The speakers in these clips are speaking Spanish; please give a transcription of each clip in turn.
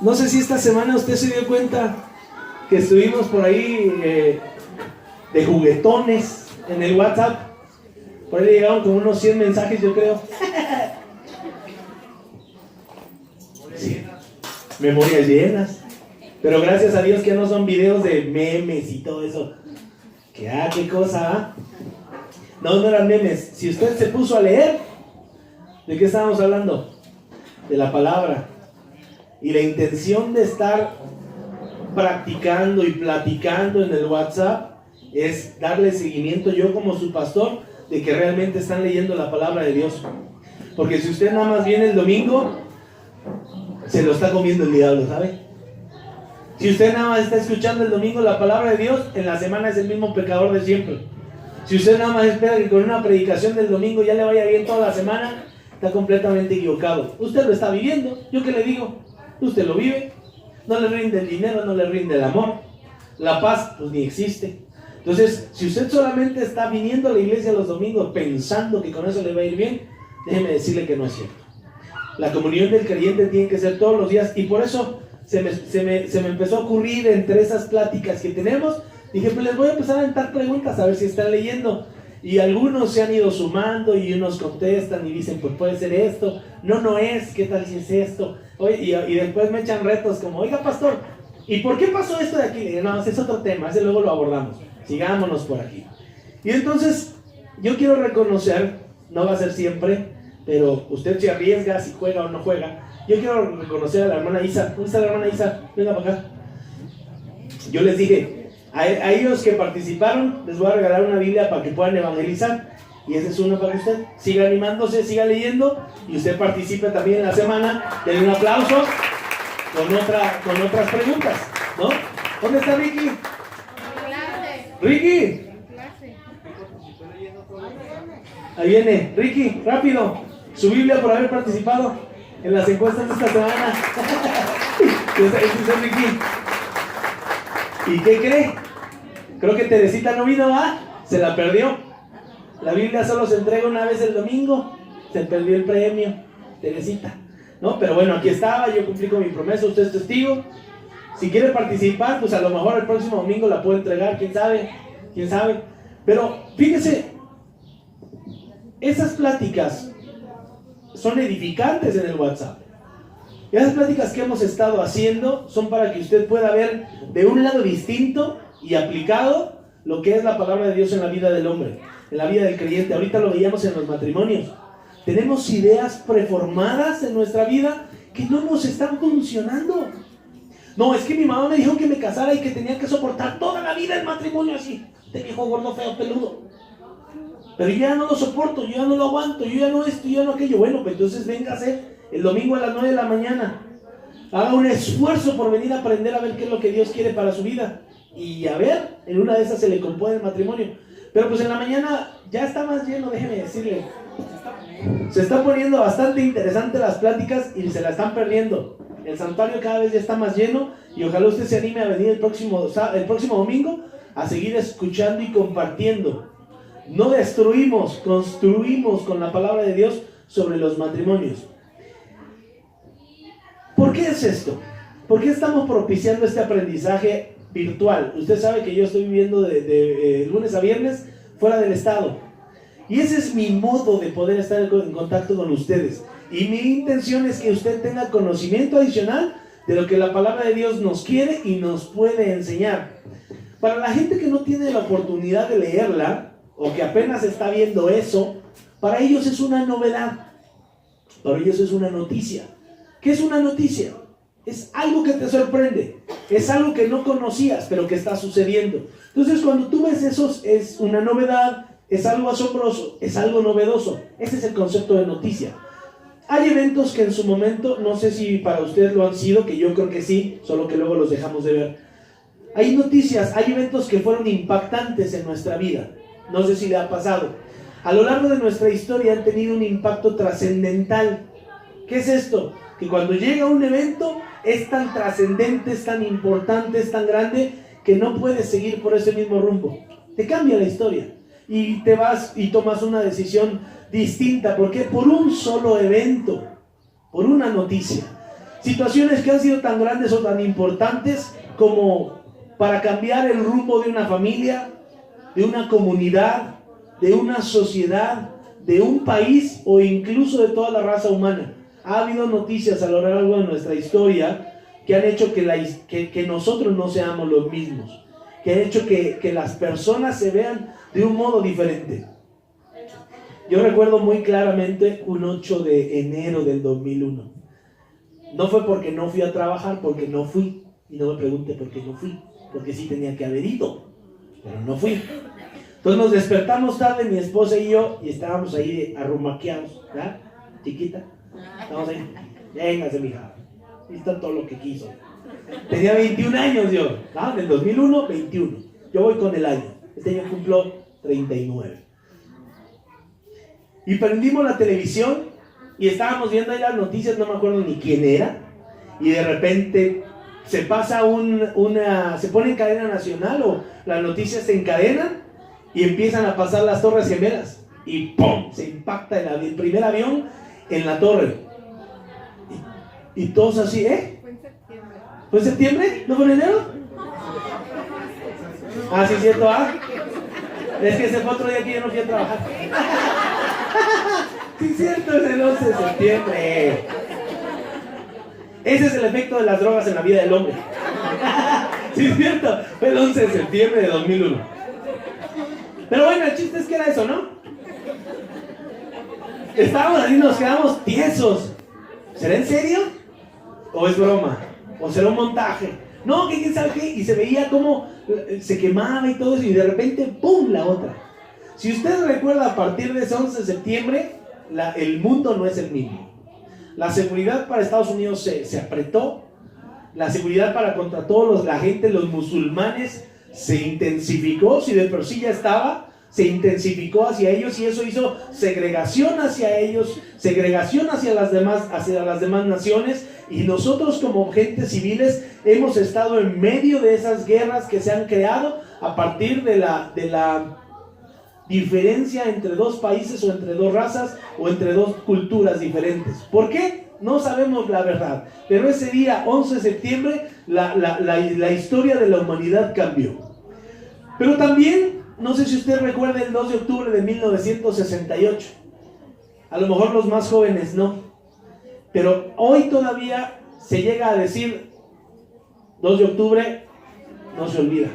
No sé si esta semana usted se dio cuenta que estuvimos por ahí de juguetones en el WhatsApp. Por ahí llegaron como unos 100 mensajes, yo creo. Sí, memorias llenas. Pero gracias a Dios que no son videos de memes y todo eso. Qué cosa, ¿ah? No eran memes. Si usted se puso a leer, ¿de qué estábamos hablando? De la palabra. Y la intención de estar practicando y platicando en el WhatsApp es darle seguimiento, yo como su pastor, de que realmente están leyendo la palabra de Dios. Porque si usted nada más viene el domingo, se lo está comiendo el diablo, ¿sabe? Si usted nada más está escuchando el domingo la palabra de Dios, en la semana es el mismo pecador de siempre. Si usted nada más espera que con una predicación del domingo ya le vaya bien toda la semana, está completamente equivocado. Usted lo está viviendo. ¿Yo qué le digo? Usted lo vive. No le rinde el dinero, no le rinde el amor. La paz, pues ni existe. Entonces, si usted solamente está viniendo a la iglesia los domingos pensando que con eso le va a ir bien, déjeme decirle que no es cierto. La comunión del creyente tiene que ser todos los días, y por eso se me empezó a ocurrir entre esas pláticas que tenemos. Dije, pues les voy a empezar a aventar preguntas a ver si están leyendo. Y algunos se han ido sumando y unos contestan y dicen, pues puede ser esto. No es, ¿qué tal si es esto? Oye, y después me echan retos como, oiga pastor, ¿y por qué pasó esto de aquí? Le digo, no, ese es otro tema, ese luego lo abordamos. Sigámonos por aquí. Y entonces, yo quiero reconocer, no va a ser siempre, pero usted se arriesga si juega o no juega. Yo quiero reconocer a la hermana Isa. ¿Dónde está la hermana Isa? Venga para acá. Yo les dije, a ellos que participaron, les voy a regalar una Biblia para que puedan evangelizar. Y esa es una para que usted siga animándose, siga leyendo, y usted participe también en la semana. Denle un aplauso con otras preguntas, ¿no? ¿Dónde está Ricky? Ricky. Ahí viene, Ricky, rápido. Su Biblia por haber participado en las encuestas de esta semana. Ese es Ricky. ¿Y qué cree? Creo que Teresita no vino, ¿ah? Se la perdió. La Biblia solo se entrega una vez el domingo. Se perdió el premio, Teresita, ¿no? Pero bueno, aquí estaba, yo cumplí con mi promesa, usted es testigo. Si quiere participar, pues a lo mejor el próximo domingo la puedo entregar, quién sabe. Pero fíjese, esas pláticas son edificantes en el WhatsApp. Y esas pláticas que hemos estado haciendo son para que usted pueda ver de un lado distinto y aplicado lo que es la palabra de Dios en la vida del hombre, en la vida del creyente. Ahorita lo veíamos en los matrimonios. Tenemos ideas preformadas en nuestra vida que no nos están funcionando. No, es que mi mamá me dijo que me casara y que tenía que soportar toda la vida el matrimonio así, de viejo gordo feo peludo. Pero yo ya no lo soporto, yo ya no lo aguanto, yo ya no esto, yo ya no aquello. Bueno, pues entonces véngase el domingo a las 9 de la mañana. Haga un esfuerzo por venir a aprender a ver qué es lo que Dios quiere para su vida. Y a ver, en una de esas se le compone el matrimonio. Pero pues en la mañana ya está más lleno, déjeme decirle. Se está poniendo bastante interesante las pláticas y se la están perdiendo. El santuario cada vez ya está más lleno y ojalá usted se anime a venir el próximo domingo a seguir escuchando y compartiendo. No destruimos, construimos con la palabra de Dios sobre los matrimonios. ¿Por qué es esto? ¿Por qué estamos propiciando este aprendizaje virtual? Usted sabe que yo estoy viviendo de lunes a viernes fuera del estado. Y ese es mi modo de poder estar en contacto con ustedes. Y mi intención es que usted tenga conocimiento adicional de lo que la palabra de Dios nos quiere y nos puede enseñar. Para la gente que no tiene la oportunidad de leerla, o que apenas está viendo eso, para ellos es una novedad. Para ellos es una noticia. ¿Qué es una noticia? Es algo que te sorprende. Es algo que no conocías, pero que está sucediendo. Entonces, cuando tú ves eso, es una novedad, es algo asombroso, es algo novedoso. Ese es el concepto de noticia. Hay eventos que en su momento, no sé si para ustedes lo han sido, que yo creo que sí, solo que luego los dejamos de ver. Hay noticias, hay eventos que fueron impactantes en nuestra vida. No sé si le ha pasado. A lo largo de nuestra historia han tenido un impacto trascendental. ¿Qué es esto? Que cuando llega un evento es tan trascendente, es tan importante, es tan grande, que no puedes seguir por ese mismo rumbo. Te cambia la historia. Y te vas y tomas una decisión distinta. ¿Por qué? Por un solo evento, por una noticia. Situaciones que han sido tan grandes o tan importantes como para cambiar el rumbo de una familia, de una comunidad, de una sociedad, de un país o incluso de toda la raza humana. Ha habido noticias a lo largo de nuestra historia que han hecho que nosotros no seamos los mismos, que han hecho que las personas se vean de un modo diferente. Yo recuerdo muy claramente un 8 de enero del 2001. No fue porque no fui a trabajar, porque no fui. Y no me pregunte por qué no fui, porque sí tenía que haber ido, pero no fui. Entonces nos despertamos tarde, mi esposa y yo, y estábamos ahí arrumaqueados, ¿verdad? Chiquita. Estamos ahí. Véngase, mija. Listo todo lo que quiso. Tenía 21 años yo, ¿no? En el 2001, 21. Yo voy con el año. Este año cumplo 39. Y prendimos la televisión y estábamos viendo ahí las noticias, no me acuerdo ni quién era. Y de repente se pasa se pone en cadena nacional o las noticias se encadenan y empiezan a pasar las Torres Gemelas. Y ¡pum! Se impacta el primer avión en la torre. Y todos así, ¿eh? Fue en septiembre. ¿Fue en septiembre? ¿No fue en enero? Ah, sí, cierto, ¿ah? Es que ese fue otro día que yo no fui a trabajar. Sí, cierto, es el 11 de septiembre. Ese es el efecto de las drogas en la vida del hombre. Sí, cierto, fue el 11 de septiembre de 2001. Pero bueno, el chiste es que era eso, ¿no? Estábamos así, nos quedamos tiesos. ¿Será en serio? ¿O es broma? ¿O será un montaje? No, que quién sabe qué. Y se veía cómo se quemaba y todo eso. Y de repente, ¡pum!, la otra. Si usted recuerda, a partir de ese 11 de septiembre, el mundo no es el mismo. La seguridad para Estados Unidos se apretó. La seguridad contra todos la gente, los musulmanes, se intensificó. Si de por sí ya estaba, se intensificó hacia ellos, y eso hizo segregación hacia ellos, segregación hacia las demás naciones. Y nosotros, como gente civiles, hemos estado en medio de esas guerras que se han creado a partir de la diferencia entre dos países, o entre dos razas, o entre dos culturas diferentes. ¿Por qué? No sabemos la verdad, pero ese día 11 de septiembre la historia de la humanidad cambió. Pero también, no sé si usted recuerda el 2 de octubre de 1968. A lo mejor los más jóvenes no, pero hoy todavía se llega a decir 2 de octubre, no se olvida.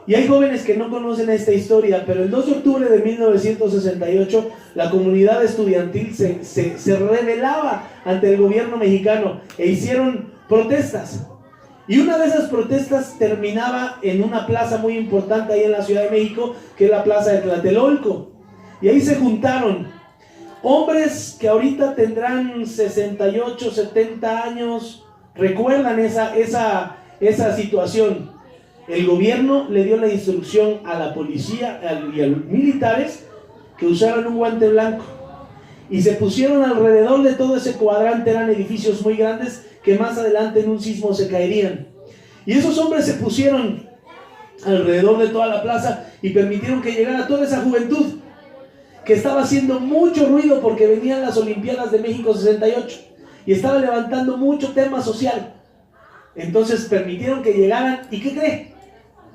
Y hay jóvenes que no conocen esta historia, pero el 2 de octubre de 1968 la comunidad estudiantil se rebelaba ante el gobierno mexicano e hicieron protestas. Y una de esas protestas terminaba en una plaza muy importante ahí en la Ciudad de México, que es la plaza de Tlatelolco. Y ahí se juntaron hombres que ahorita tendrán 68, 70 años, recuerdan esa situación. El gobierno le dio la instrucción a la policía y a los militares que usaran un guante blanco, y se pusieron alrededor de todo ese cuadrante. Eran edificios muy grandes que más adelante en un sismo se caerían. Y esos hombres se pusieron alrededor de toda la plaza y permitieron que llegara toda esa juventud que estaba haciendo mucho ruido porque venían las Olimpiadas de México 68 y estaba levantando mucho tema social. Entonces permitieron que llegaran. ¿Y qué cree?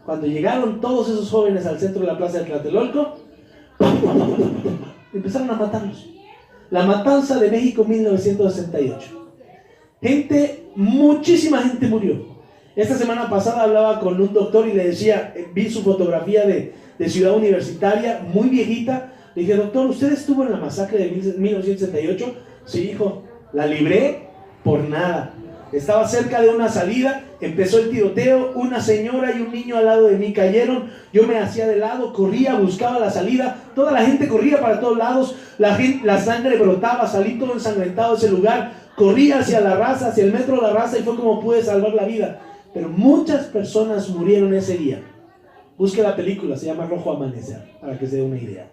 Cuando llegaron todos esos jóvenes al centro de la plaza de Tlatelolco, empezaron a matarlos. La matanza de México 1968. Muchísima gente murió. Esta semana pasada hablaba con un doctor y le decía, vi su fotografía de Ciudad Universitaria, muy viejita. Le dije, doctor, ¿usted estuvo en la masacre de 1968? Sí, hijo, la libré por nada. Estaba cerca de una salida, empezó el tiroteo, una señora y un niño al lado de mí cayeron, yo me hacía de lado, corría, buscaba la salida, toda la gente corría para todos lados, la sangre brotaba, salí todo ensangrentado de ese lugar, corrí hacia la raza, hacia el metro La Raza, y fue como pude salvar la vida. Pero muchas personas murieron ese día. Busque la película, se llama Rojo Amanecer, para que se dé una idea.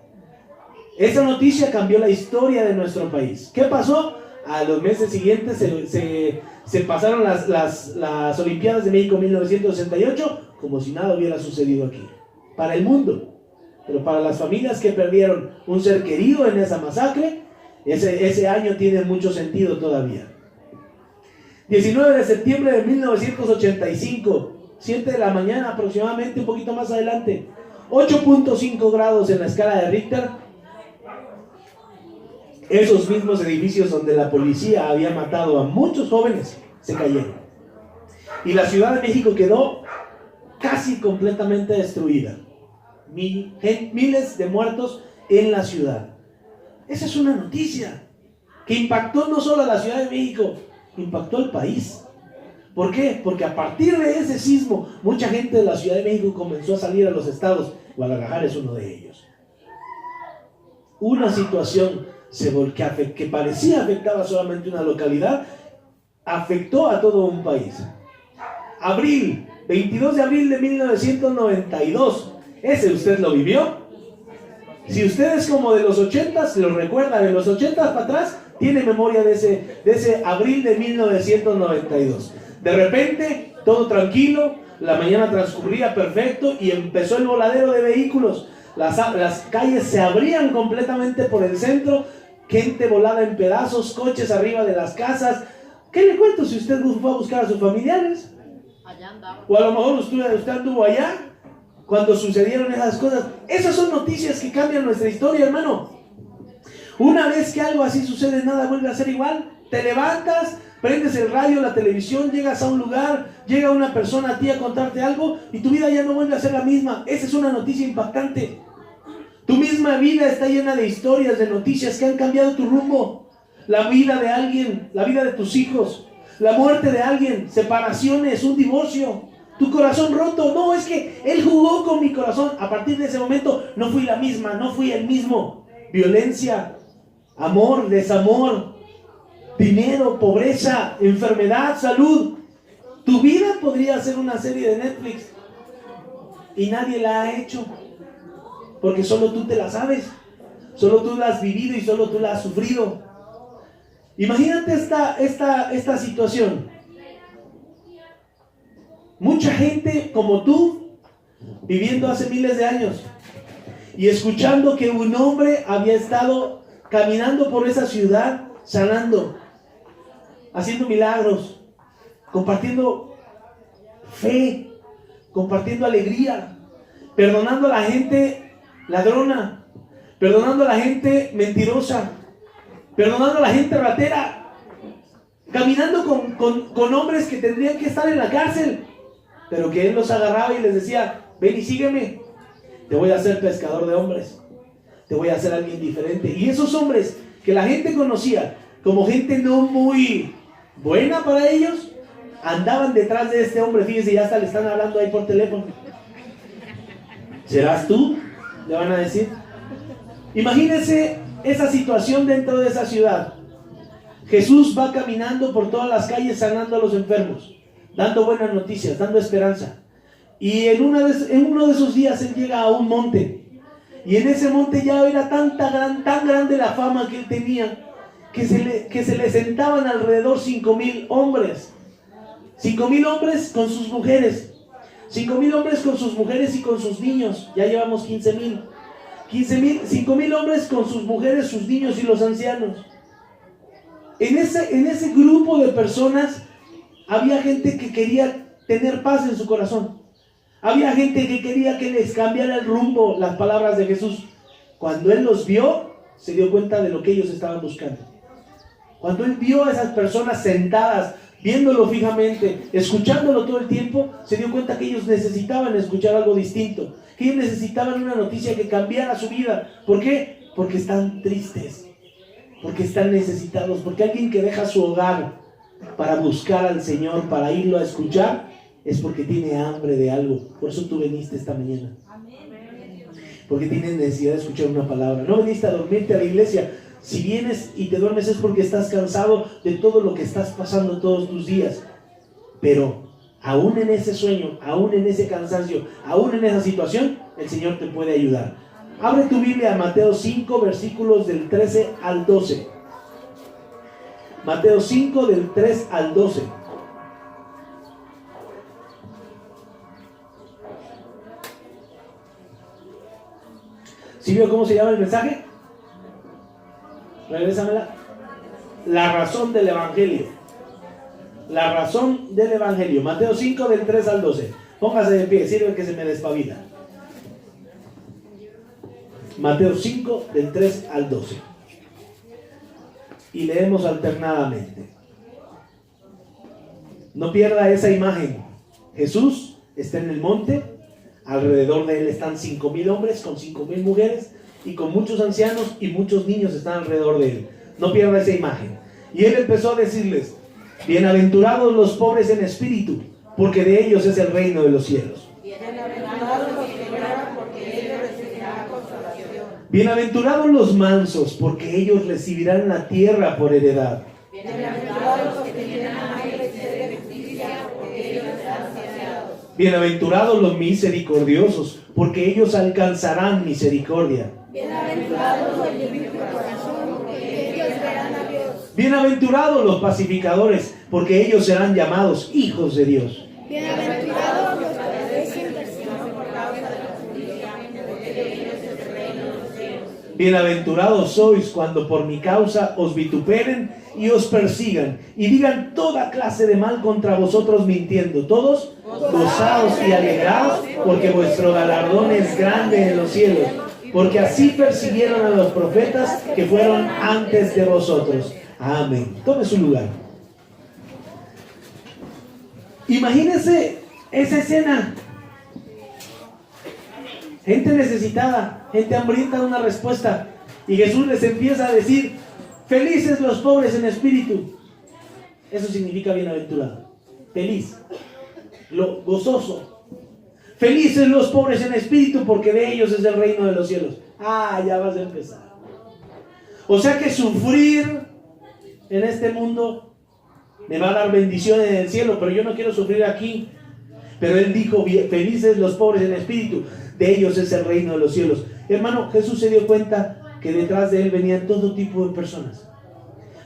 Esa noticia cambió la historia de nuestro país. ¿Qué pasó? A los meses siguientes se pasaron las Olimpiadas de México 1968 como si nada hubiera sucedido aquí. Para el mundo, pero para las familias que perdieron un ser querido en esa masacre, ese año tiene mucho sentido todavía. 19 de septiembre de 1985, 7 de la mañana aproximadamente, un poquito más adelante, 8.5 grados en la escala de Richter. Esos mismos edificios donde la policía había matado a muchos jóvenes se cayeron. Y la Ciudad de México quedó casi completamente destruida. Miles de muertos en la ciudad. Esa es una noticia que impactó no solo a la Ciudad de México, impactó al país. ¿Por qué? Porque a partir de ese sismo, mucha gente de la Ciudad de México comenzó a salir a los estados. Guadalajara es uno de ellos. Una situación que parecía afectaba solamente una localidad, afectó a todo un país. 22 de abril de 1992. ¿Ese usted lo vivió? Si usted es como de los 80, se lo recuerda, de los 80 para atrás, tiene memoria de ese abril de 1992. De repente, todo tranquilo, la mañana transcurría perfecto y empezó el voladero de vehículos. Las calles se abrían completamente por el centro, gente volada en pedazos, coches arriba de las casas. ¿Qué le cuento si usted fue a buscar a sus familiares? Allá andaba. O a lo mejor usted anduvo allá cuando sucedieron esas cosas. Esas son noticias que cambian nuestra historia, hermano. Una vez que algo así sucede, nada vuelve a ser igual. Te levantas, prendes el radio, la televisión, llegas a un lugar, llega una persona a ti a contarte algo y tu vida ya no vuelve a ser la misma. Esa es una noticia impactante. Tu misma vida está llena de historias, de noticias que han cambiado tu rumbo. La vida de alguien, la vida de tus hijos, la muerte de alguien, separaciones, un divorcio, tu corazón roto. No, es que él jugó con mi corazón. A partir de ese momento no fui la misma, no fui el mismo. Violencia, amor, desamor, dinero, pobreza, enfermedad, salud. Tu vida podría ser una serie de Netflix y nadie la ha hecho, porque solo tú te la sabes, solo tú la has vivido y solo tú la has sufrido. Imagínate esta situación. Mucha gente como tú, viviendo hace miles de años y escuchando que un hombre había estado caminando por esa ciudad, sanando, haciendo milagros, compartiendo fe, compartiendo alegría, perdonando a la gente ladrona, perdonando a la gente mentirosa, perdonando a la gente ratera, caminando con hombres que tendrían que estar en la cárcel, pero que él los agarraba y les decía: ven y sígueme, te voy a hacer pescador de hombres, te voy a hacer alguien diferente. Y esos hombres que la gente conocía como gente no muy buena para ellos, andaban detrás de este hombre. Fíjense, ya hasta le están hablando ahí por teléfono. ¿Serás tú?, le van a decir. Imagínense esa situación dentro de esa ciudad. Jesús va caminando por todas las calles sanando a los enfermos, dando buenas noticias, dando esperanza. Y en uno de esos días él llega a un monte. Y en ese monte ya era tan grande la fama que él tenía, que se le sentaban alrededor 5,000 hombres. 5,000 hombres con sus mujeres. 5,000 hombres con sus mujeres y con sus niños. Ya llevamos 15,000. 5,000 hombres con sus mujeres, sus niños y los ancianos. En ese grupo de personas había gente que quería tener paz en su corazón. Había gente que quería que les cambiara el rumbo, las palabras de Jesús. Cuando él los vio, se dio cuenta de lo que ellos estaban buscando. Cuando él vio a esas personas sentadas, viéndolo fijamente, escuchándolo todo el tiempo, se dio cuenta que ellos necesitaban escuchar algo distinto, que ellos necesitaban una noticia que cambiara su vida. ¿Por qué? Porque están tristes, porque están necesitados, porque alguien que deja su hogar para buscar al Señor, para irlo a escuchar, es porque tiene hambre de algo. Por eso tú viniste esta mañana, porque tienes necesidad de escuchar una palabra. No viniste a dormirte a la iglesia. Si vienes y te duermes es porque estás cansado de todo lo que estás pasando todos tus días. Pero aún en ese sueño, aún en ese cansancio, aún en esa situación, el Señor te puede ayudar. Abre tu Biblia a Mateo 5, versículos del 13 al 12. Mateo 5, del 3 al 12. ¿Sí vio cómo se llama el mensaje? Regrésamela. La razón del evangelio. la razón del Evangelio. Mateo 5 del 3 al 12. Póngase de pie, sirve que se me despabila. Mateo 5 del 3 al 12. Y leemos alternadamente. No pierda esa imagen. Jesús está en el monte. Alrededor de él están 5,000 hombres con 5,000 mujeres y con muchos ancianos y muchos niños están alrededor de él. No pierda esa imagen. Y él empezó a decirles: bienaventurados los pobres en espíritu, porque de ellos es el reino de los cielos. Bienaventurados los que lloran, porque ellos recibirán consolación. Bienaventurados los mansos, porque ellos recibirán la tierra por heredad. Bienaventurados los que tienen hambre y sed de justicia, porque ellos serán saciados. Bienaventurados los misericordiosos, porque ellos alcanzarán misericordia. Bienaventurados los de limpio corazón, porque ellos verán a Dios. Bienaventurados los pacificadores, porque ellos serán llamados hijos de Dios. Bienaventurados los que padecen persecución por causa de la justicia, porque de ellos es el reino de los cielos. Bienaventurados sois cuando por mi causa os vituperen y os persigan y digan toda clase de mal contra vosotros mintiendo. Todos gozaos y alegraos, porque vuestro galardón es grande en los cielos, porque así persiguieron a los profetas que fueron antes de vosotros. Amén. Tome su lugar. Imagínense esa escena. Gente necesitada, gente hambrienta de una respuesta. Y Jesús les empieza a decir: felices los pobres en espíritu. Eso significa bienaventurado. Feliz. Gozoso. Felices los pobres en espíritu, porque de ellos es el reino de los cielos. Ah, ya vas a empezar. O sea que sufrir en este mundo me va a dar bendiciones en el cielo, pero yo no quiero sufrir aquí. Pero él dijo: felices los pobres en espíritu, de ellos es el reino de los cielos. Hermano, Jesús se dio cuenta que detrás de él venían todo tipo de personas.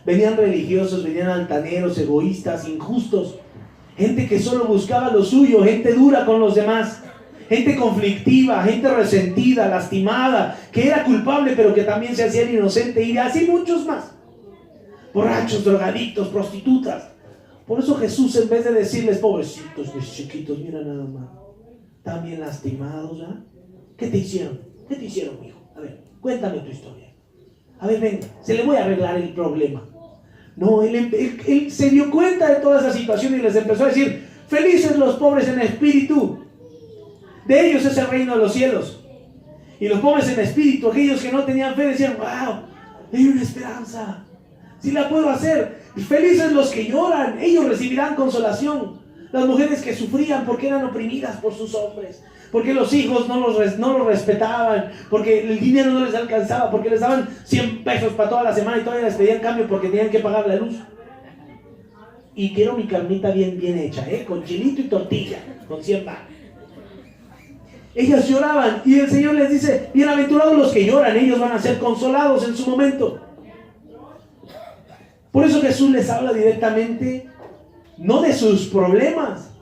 Venían religiosos, venían altaneros, egoístas, injustos, gente que solo buscaba lo suyo, gente dura con los demás, gente conflictiva, gente resentida, lastimada, que era culpable pero que también se hacía inocente, y así muchos más. Borrachos, drogadictos, prostitutas. Por eso Jesús, en vez de decirles: pobrecitos, mis chiquitos, mira nada más, están bien lastimados, ¿ah? ¿Qué te hicieron? ¿Qué te hicieron, hijo? A ver, cuéntame tu historia. A ver, venga, se le voy a arreglar el problema. No, él se dio cuenta de toda esa situación y les empezó a decir: felices los pobres en espíritu, de ellos es el reino de los cielos. Y los pobres en espíritu, aquellos que no tenían fe, decían: wow, hay una esperanza, si la puedo hacer. Felices los que lloran, ellos recibirán consolación. Las mujeres que sufrían porque eran oprimidas por sus hombres, porque los hijos no los respetaban, porque el dinero no les alcanzaba, porque les daban 100 pesos para toda la semana y todavía les pedían cambio porque tenían que pagar la luz. Y quiero mi carnita bien hecha, con chilito y tortilla, con 100 baros. Ellas lloraban y el Señor les dice: bienaventurados los que lloran, ellos van a ser consolados en su momento. Por eso Jesús les habla directamente, no de sus problemas,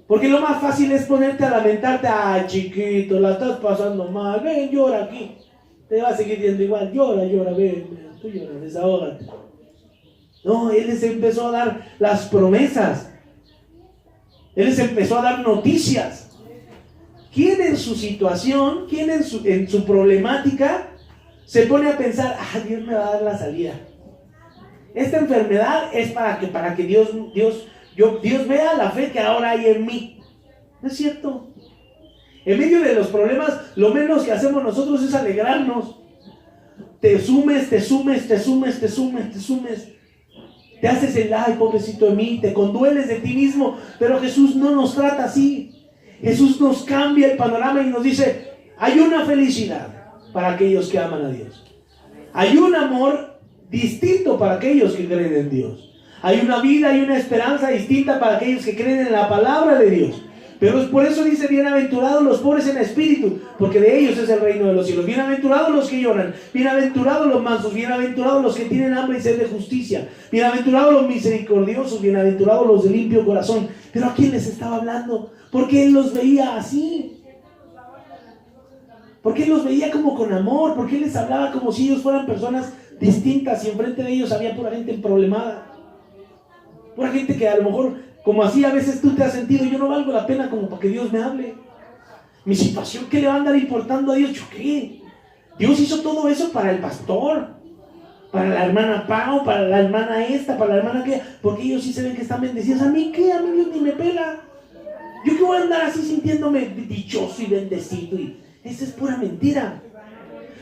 porque lo más fácil es ponerte a lamentarte: ay, chiquito, la estás pasando mal, ven, llora aquí, te va a seguir yendo igual, llora, ven, tú lloras, desahógate. No, Él les empezó a dar las promesas, Él les empezó a dar noticias. ¿Quién en su situación, quién en su problemática se pone a pensar: ah, Dios me va a dar la salida? Esta enfermedad es para que Dios vea la fe que ahora hay en mí. ¿No es cierto? En medio de los problemas, lo menos que hacemos nosotros es alegrarnos. Te sumes. Te haces el: ay, pobrecito de mí, te condueles de ti mismo. Pero Jesús no nos trata así. Jesús nos cambia el panorama y nos dice: hay una felicidad para aquellos que aman a Dios. Hay un amor distinto para aquellos que creen en Dios. Hay una vida y una esperanza distinta para aquellos que creen en la palabra de Dios. Pero por eso dice: bienaventurados los pobres en espíritu, porque de ellos es el reino de los cielos. Bienaventurados los que lloran, bienaventurados los mansos, bienaventurados los que tienen hambre y sed de justicia, bienaventurados los misericordiosos, bienaventurados los de limpio corazón. Pero ¿a quién les estaba hablando? Porque Él los veía así. Porque Él los veía como con amor. Porque Él les hablaba como si ellos fueran personas distintas y enfrente de ellos había pura gente problemada. Pura gente que a lo mejor, como así a veces tú te has sentido, yo no valgo la pena como para que Dios me hable. Mi situación, ¿qué le va a andar importando a Dios? ¿Yo qué? Dios hizo todo eso para el pastor, para la hermana Pau, para la hermana esta, para la hermana aquella, porque ellos sí se ven que están bendecidos. ¿A mí qué? A mí Dios ni me pela. ¿Yo qué voy a andar así sintiéndome dichoso y bendecido? Y esa es pura mentira.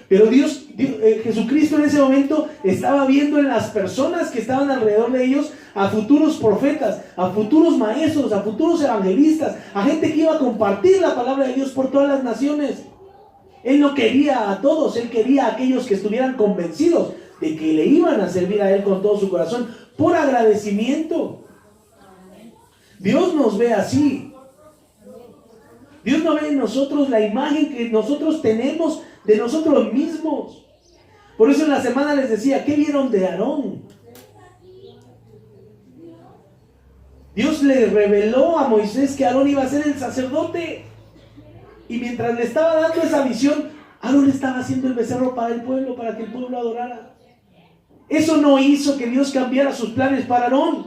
Pero Jesucristo en ese momento estaba viendo en las personas que estaban alrededor de ellos a futuros profetas, a futuros maestros, a futuros evangelistas, a gente que iba a compartir la palabra de Dios por todas las naciones. Él no quería a todos, Él quería a aquellos que estuvieran convencidos de que le iban a servir a Él con todo su corazón, por agradecimiento. Dios nos ve así. Dios no ve en nosotros la imagen que nosotros tenemos de nosotros mismos. Por eso en la semana les decía, ¿qué vieron de Aarón? Dios le reveló a Moisés que Aarón iba a ser el sacerdote. Y mientras le estaba dando esa visión, Aarón estaba haciendo el becerro para el pueblo, para que el pueblo adorara. Eso no hizo que Dios cambiara sus planes para Aarón.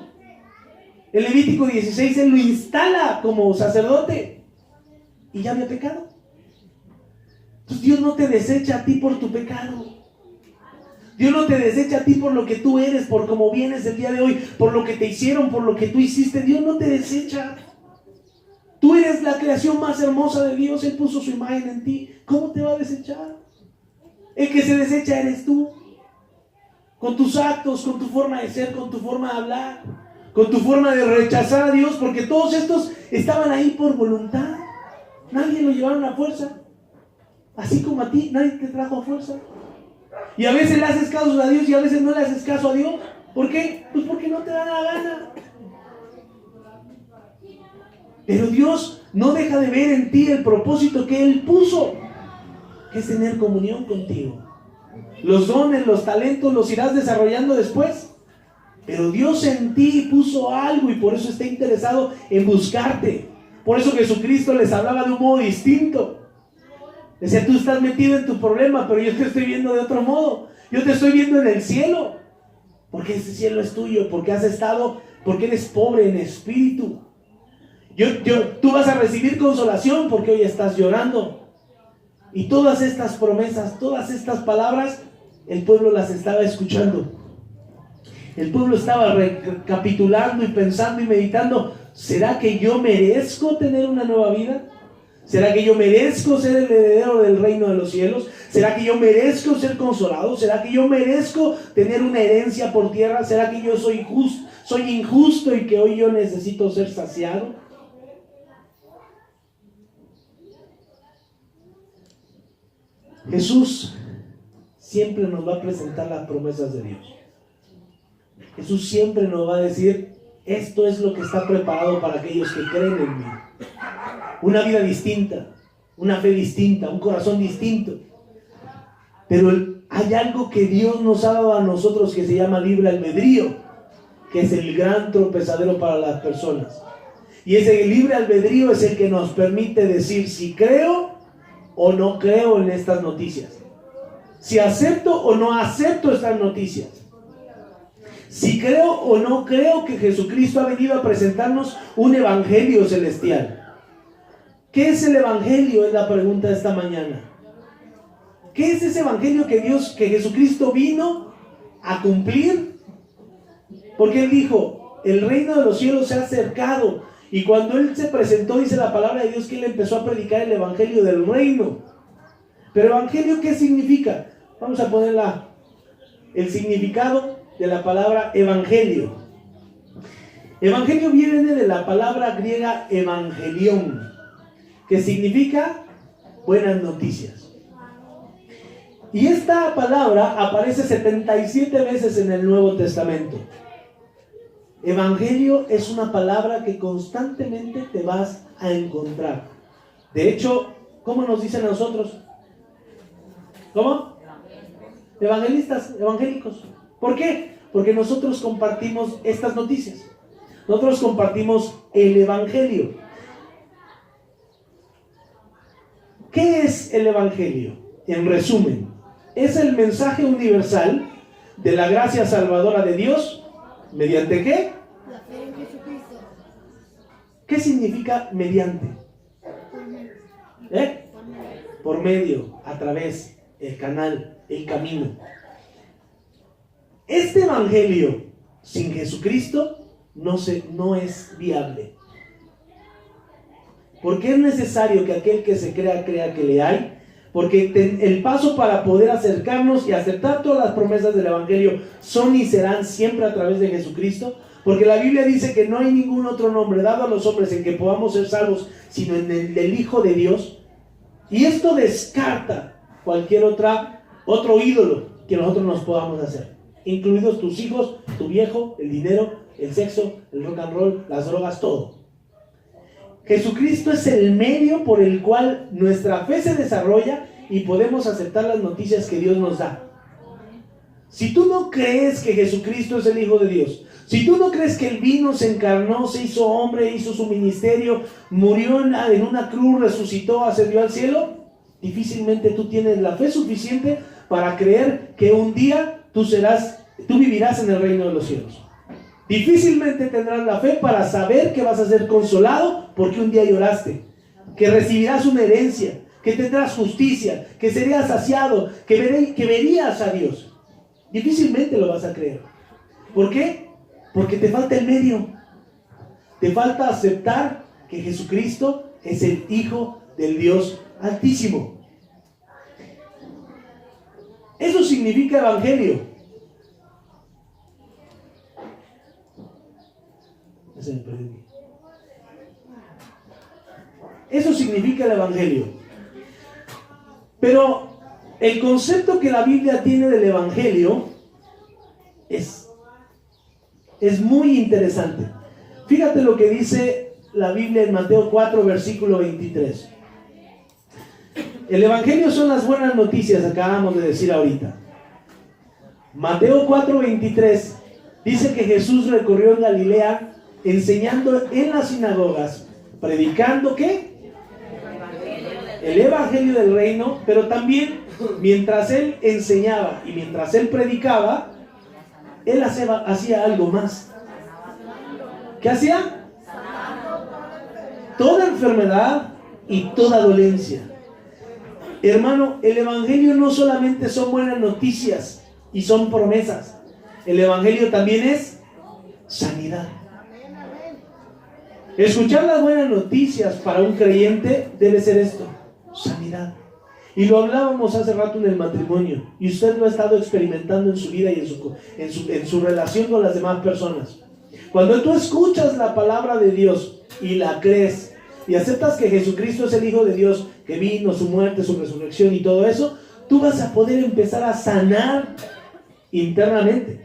En Levítico 16 Él lo instala como sacerdote. Y ya había pecado. Entonces Dios no te desecha a ti por tu pecado. Dios no te desecha a ti por lo que tú eres, por cómo vienes el día de hoy, por lo que te hicieron, por lo que tú hiciste. Dios no te desecha. Tú eres la creación más hermosa de Dios. Él puso su imagen en ti. ¿Cómo te va a desechar? El que se desecha eres tú. Con tus actos, con tu forma de ser, con tu forma de hablar, con tu forma de rechazar a Dios, porque todos estos estaban ahí por voluntad. Nadie lo llevaron a fuerza. Así como a ti, nadie te trajo a fuerza. Y a veces le haces caso a Dios y a veces no le haces caso a Dios. ¿Por qué? Pues porque no te da la gana. Pero Dios no deja de ver en ti el propósito que Él puso, que es tener comunión contigo. Los dones, los talentos los irás desarrollando después. Pero Dios en ti puso algo y por eso está interesado en buscarte. Por eso Jesucristo les hablaba de un modo distinto. Decía, tú estás metido en tu problema, pero yo te estoy viendo de otro modo. Yo te estoy viendo en el cielo. Porque ese cielo es tuyo, porque has estado, porque eres pobre en espíritu. Tú vas a recibir consolación porque hoy estás llorando. Y todas estas promesas, todas estas palabras, el pueblo las estaba escuchando. El pueblo estaba recapitulando y pensando y meditando. ¿Será que yo merezco tener una nueva vida? ¿Será que yo merezco ser el heredero del reino de los cielos? ¿Será que yo merezco ser consolado? ¿Será que yo merezco tener una herencia por tierra? ¿Será que yo soy injusto y que hoy yo necesito ser saciado? Jesús siempre nos va a presentar las promesas de Dios. Jesús siempre nos va a decir, esto es lo que está preparado para aquellos que creen en mí. Una vida distinta, una fe distinta, un corazón distinto. Pero hay algo que Dios nos ha dado a nosotros que se llama libre albedrío, que es el gran tropezadero para las personas. Y ese libre albedrío es el que nos permite decir si creo o no creo en estas noticias. Si acepto o no acepto estas noticias. Si creo o no creo que Jesucristo ha venido a presentarnos un evangelio celestial. ¿Qué es el evangelio? Es la pregunta de esta mañana. ¿Qué es ese evangelio que Jesucristo vino a cumplir? Porque Él dijo, el reino de los cielos se ha acercado. Y cuando Él se presentó, dice la palabra de Dios, que Él empezó a predicar el evangelio del reino. Pero evangelio, ¿qué significa? Vamos a poner el significado de la palabra evangelio. Evangelio viene de la palabra griega evangelión, que significa buenas noticias. Y esta palabra aparece 77 veces en el Nuevo Testamento. Evangelio es una palabra que constantemente te vas a encontrar. De hecho, ¿cómo nos dicen a nosotros? ¿Cómo? Evangelistas, evangélicos. ¿Por qué? Porque nosotros compartimos estas noticias. Nosotros compartimos el evangelio. ¿Qué es el evangelio? En resumen, es el mensaje universal de la gracia salvadora de Dios. ¿Mediante qué? La fe. ¿Qué significa mediante? Por medio, a través, el canal, el camino. Este evangelio sin Jesucristo no es viable. Porque es necesario que aquel que se crea que le hay. Porque el paso para poder acercarnos y aceptar todas las promesas del evangelio son y serán siempre a través de Jesucristo. Porque la Biblia dice que no hay ningún otro nombre dado a los hombres en que podamos ser salvos, sino en el del Hijo de Dios. Y esto descarta cualquier otro ídolo que nosotros nos podamos hacer, incluidos tus hijos, tu viejo, el dinero, el sexo, el rock and roll, las drogas, todo. Jesucristo es el medio por el cual nuestra fe se desarrolla y podemos aceptar las noticias que Dios nos da. Si tú no crees que Jesucristo es el Hijo de Dios, si tú no crees que Él vino, se encarnó, se hizo hombre, hizo su ministerio, murió en una cruz, resucitó, ascendió al cielo, difícilmente tú tienes la fe suficiente para creer que un día tú vivirás en el reino de los cielos. Difícilmente tendrás la fe para saber que vas a ser consolado porque un día lloraste, que recibirás una herencia, que tendrás justicia, que serías saciado, que verías a Dios. Difícilmente lo vas a creer. ¿Por qué? Porque te falta el medio. Te falta aceptar que Jesucristo es el Hijo del Dios Altísimo. Eso significa evangelio. Eso significa el evangelio. Pero el concepto que la Biblia tiene del evangelio es muy interesante. Fíjate lo que dice la Biblia en Mateo 4, versículo 23. El evangelio son las buenas noticias, acabamos de decir ahorita. Mateo 4, 23 dice que Jesús recorrió en Galilea enseñando en las sinagogas, predicando ¿qué? El evangelio del reino, pero también mientras Él enseñaba y mientras Él predicaba, Él hacía algo más. ¿Qué hacía? Toda enfermedad y toda dolencia. Hermano, el evangelio no solamente son buenas noticias y son promesas. El evangelio también es sanidad. Escuchar las buenas noticias para un creyente debe ser esto: sanidad. Y lo hablábamos hace rato en el matrimonio, y usted lo ha estado experimentando en su vida y en su relación con las demás personas. Cuando tú escuchas la palabra de Dios y la crees y aceptas que Jesucristo es el Hijo de Dios, que vino, su muerte, su resurrección y todo eso, tú vas a poder empezar a sanar internamente.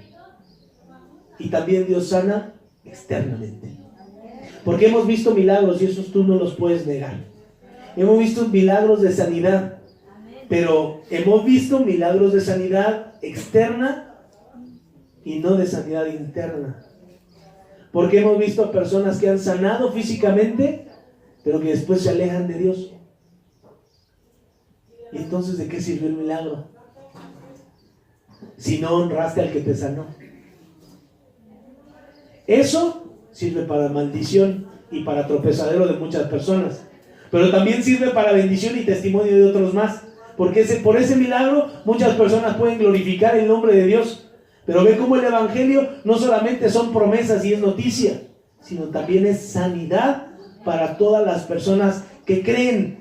Y también Dios sana externamente. Porque hemos visto milagros y esos tú no los puedes negar. Hemos visto milagros de sanidad, pero hemos visto milagros de sanidad externa y no de sanidad interna. Porque hemos visto personas que han sanado físicamente, pero que después se alejan de Dios. ¿Y entonces de qué sirvió el milagro? Si no honraste al que te sanó. Eso sirve para maldición y para tropezadero de muchas personas, pero también sirve para bendición y testimonio de otros más, porque por ese milagro muchas personas pueden glorificar el nombre de Dios. Pero ve cómo el evangelio no solamente son promesas y es noticia, sino también es sanidad para todas las personas que creen.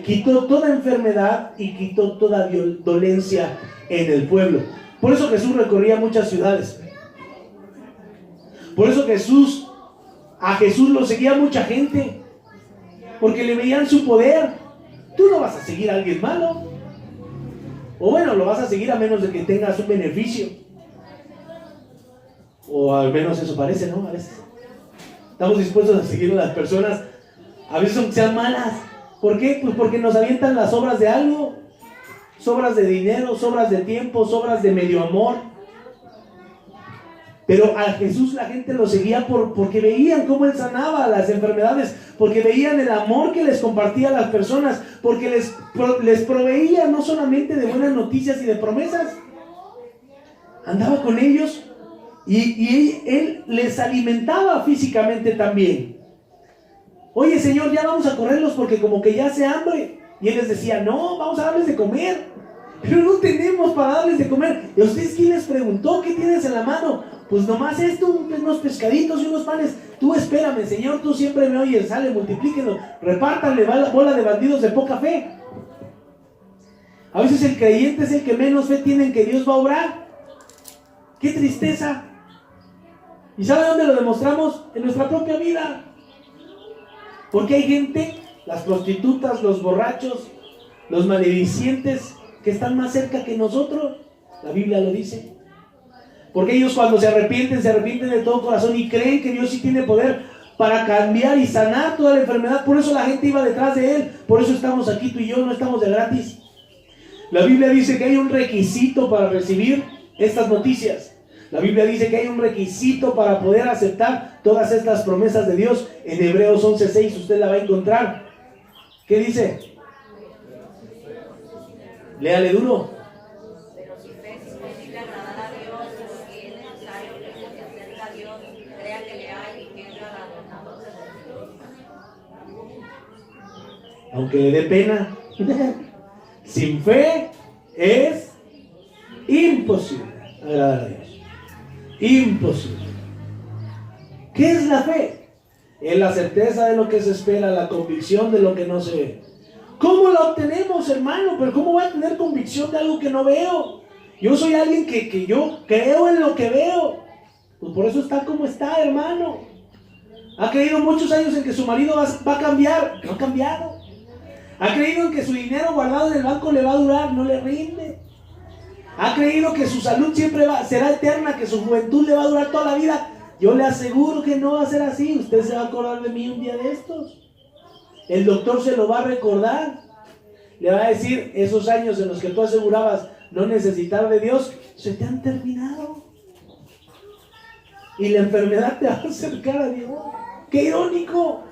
Quitó toda enfermedad y quitó toda dolencia en el pueblo. Por eso Jesús recorría muchas ciudades. Por eso a Jesús lo seguía mucha gente, porque le veían su poder. Tú no vas a seguir a alguien malo, o bueno, lo vas a seguir a menos de que tengas un beneficio, o al menos eso parece, ¿no? A veces estamos dispuestos a seguir a las personas, a veces aunque sean malas. ¿Por qué? Pues porque nos avientan las obras de algo, sobras de dinero, sobras de tiempo, sobras de medio amor. Pero a Jesús la gente lo seguía porque veían cómo Él sanaba las enfermedades, porque veían el amor que les compartía a las personas, porque les proveía no solamente de buenas noticias y de promesas. Andaba con ellos y Él les alimentaba físicamente también. Oye, Señor, ya vamos a correrlos porque como que ya hace hambre. Y Él les decía, no, vamos a darles de comer. Pero no tenemos para darles de comer. ¿Y a ustedes quién les preguntó? ¿Qué tienes en la mano? Pues nomás esto, unos pescaditos y unos panes. Tú espérame, Señor, tú siempre me oyes. Sale, multiplíquenlo, repártanle bola de bandidos de poca fe. A veces el creyente es el que menos fe tiene en que Dios va a obrar. ¡Qué tristeza! ¿Y sabe dónde lo demostramos? En nuestra propia vida. Porque hay gente, las prostitutas, los borrachos, los maledicientes, que están más cerca que nosotros. La Biblia lo dice. Porque ellos cuando se arrepienten de todo corazón y creen que Dios sí tiene poder para cambiar y sanar toda la enfermedad. Por eso la gente iba detrás de Él. Por eso estamos aquí tú y yo, no estamos de gratis. La Biblia dice que hay un requisito para recibir estas noticias. La Biblia dice que hay un requisito para poder aceptar todas estas promesas de Dios. En Hebreos 11:6 usted la va a encontrar. ¿Qué dice? Léale duro. Pero si fe es posible agradar a Dios, porque es necesario que el que se acerca a Dios crea que le hay y que es galardonador de los que buscan. Aunque le dé pena. Sin fe es imposible agradar a Dios. Imposible. ¿Qué es la fe? Es la certeza de lo que se espera, la convicción de lo que no se ve. ¿Cómo la obtenemos, hermano? Pero ¿cómo voy a tener convicción de algo que no veo? Yo soy alguien que yo creo en lo que veo. Pues por eso está como está, hermano. Ha creído muchos años en que su marido va a cambiar. No ha cambiado. Ha creído en que su dinero guardado en el banco le va a durar. No le rinde. Ha creído que su salud siempre será eterna, que su juventud le va a durar toda la vida. Yo le aseguro que no va a ser así. Usted se va a acordar de mí un día de estos. El doctor se lo va a recordar. Le va a decir, esos años en los que tú asegurabas no necesitar de Dios, se te han terminado. Y la enfermedad te va a acercar a Dios. ¡Qué irónico!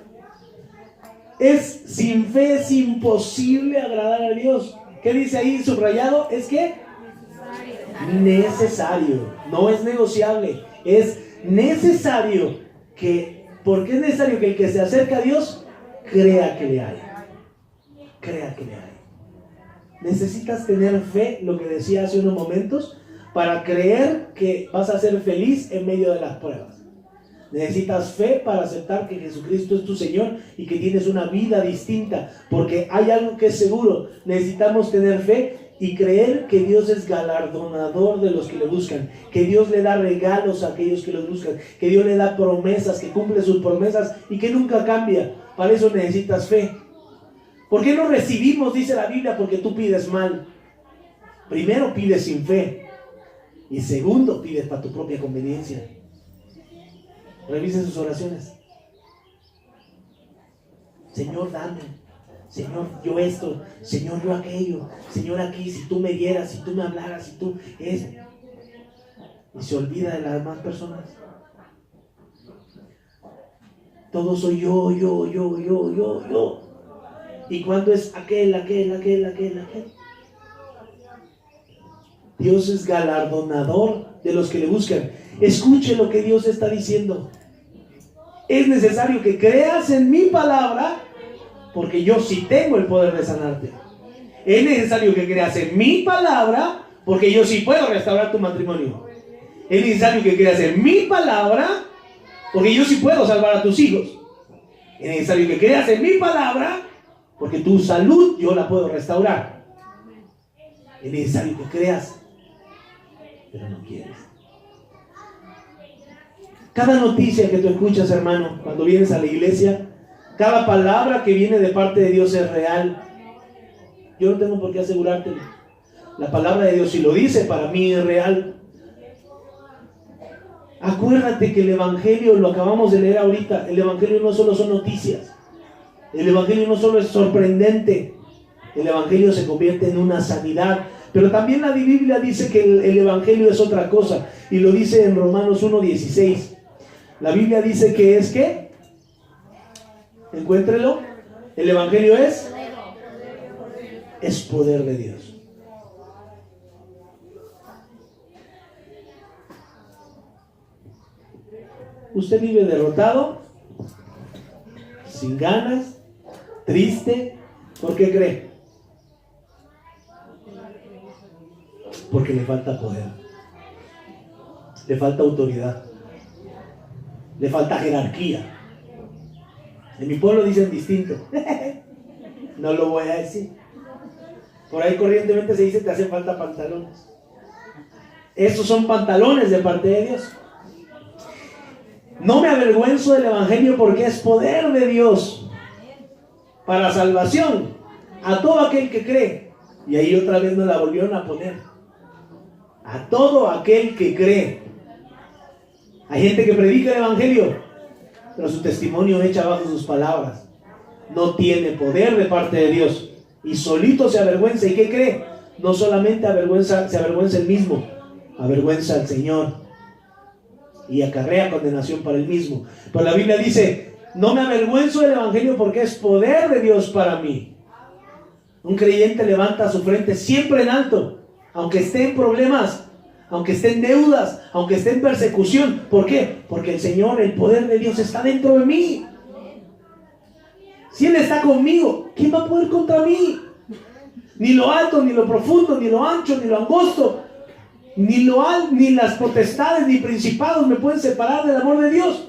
Sin fe es imposible agradar a Dios. ¿Qué dice ahí subrayado? Es que necesario. No es negociable. Es necesario que, porque es necesario que el que se acerca a Dios crea que le hay. Crea que le hay. Necesitas tener fe, lo que decía hace unos momentos, para creer que vas a ser feliz en medio de las pruebas. Necesitas fe para aceptar que Jesucristo es tu Señor y que tienes una vida distinta, porque hay algo que es seguro. Necesitamos tener fe y creer que Dios es galardonador de los que le buscan, que Dios le da regalos a aquellos que los buscan, que Dios le da promesas, que cumple sus promesas y que nunca cambia. Para eso necesitas fe. ¿Por qué no recibimos? Dice la Biblia, porque tú pides mal. Primero pides sin fe y segundo pides para tu propia conveniencia. Revisen sus oraciones. Señor, dame. Señor, yo esto. Señor, yo aquello. Señor, aquí, si tú me dieras, si tú me hablaras, si tú es. Y se olvida de las demás personas. Todo soy yo. ¿Y cuándo es aquel? Dios es galardonador de los que le buscan. Escuche lo que Dios está diciendo. Es necesario que creas en mi palabra, porque yo sí tengo el poder de sanarte. Es necesario que creas en mi palabra, porque yo sí puedo restaurar tu matrimonio. Es necesario que creas en mi palabra, porque yo sí puedo salvar a tus hijos. Es necesario que creas en mi palabra, porque tu salud yo la puedo restaurar. Es necesario que creas, pero no quieres. Cada noticia que tú escuchas, hermano, cuando vienes a la iglesia, cada palabra que viene de parte de Dios es real. Yo no tengo por qué asegurártelo. La palabra de Dios, si lo dice, para mí es real. Acuérdate que el Evangelio, lo acabamos de leer ahorita, el Evangelio no solo son noticias. El Evangelio no solo es sorprendente. El Evangelio se convierte en una sanidad. Pero también la Biblia dice que el Evangelio es otra cosa. Y lo dice en Romanos 1:16. La Biblia dice que es ¿qué? Encuéntrelo. El Evangelio es poder de Dios. ¿Usted vive derrotado? sin ganas, triste. ¿Por qué cree? Porque le falta poder, le falta autoridad, le falta jerarquía. En mi pueblo dicen distinto. No lo voy a decir. Por ahí corrientemente se dice: te hacen falta pantalones. Esos son pantalones de parte de Dios. No me avergüenzo del evangelio, porque es poder de Dios para salvación a todo aquel que cree. Y ahí otra vez nos la volvieron a poner: a todo aquel que cree. Hay gente que predica el evangelio, pero su testimonio echa abajo sus palabras. No tiene poder de parte de Dios, y solito se avergüenza. ¿Y qué cree? No solamente se avergüenza él mismo, avergüenza al Señor y acarrea condenación para él mismo. Pero la Biblia dice: no me avergüenzo del evangelio, porque es poder de Dios para mí. Un creyente levanta su frente siempre en alto, aunque esté en problemas, aunque esté en deudas, aunque esté en persecución. ¿Por qué? Porque el Señor, el poder de Dios está dentro de mí. Si Él está conmigo, ¿quién va a poder contra mí? Ni lo alto, ni lo profundo, ni lo ancho, ni lo angosto, ni las potestades, ni principados me pueden separar del amor de Dios.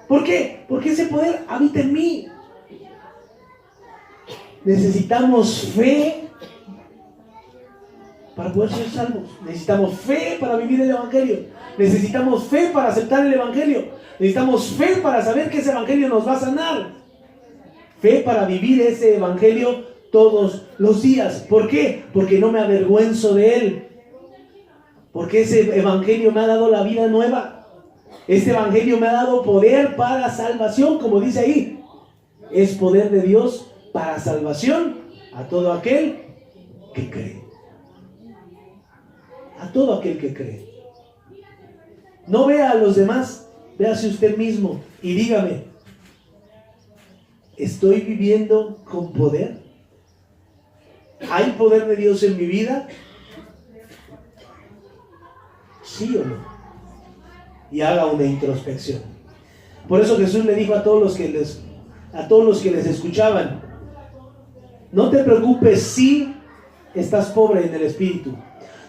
¿Por qué? Porque ese poder habita en mí. Necesitamos fe para poder ser salvos. Necesitamos fe para vivir el evangelio. Necesitamos fe para aceptar el evangelio. Necesitamos fe para saber que ese evangelio nos va a sanar. Fe para vivir ese evangelio todos los días. ¿Por qué? Porque no me avergüenzo de él. Porque ese evangelio me ha dado la vida nueva. Este evangelio me ha dado poder para salvación, como dice ahí. Es poder de Dios para salvación a todo aquel que cree. A todo aquel que cree. No vea a los demás, véase usted mismo y dígame: ¿estoy viviendo con poder? ¿Hay poder de Dios en mi vida? ¿Sí o no? Y haga una introspección. Por eso Jesús le dijo a todos los que les escuchaban: no te preocupes si estás pobre en el espíritu.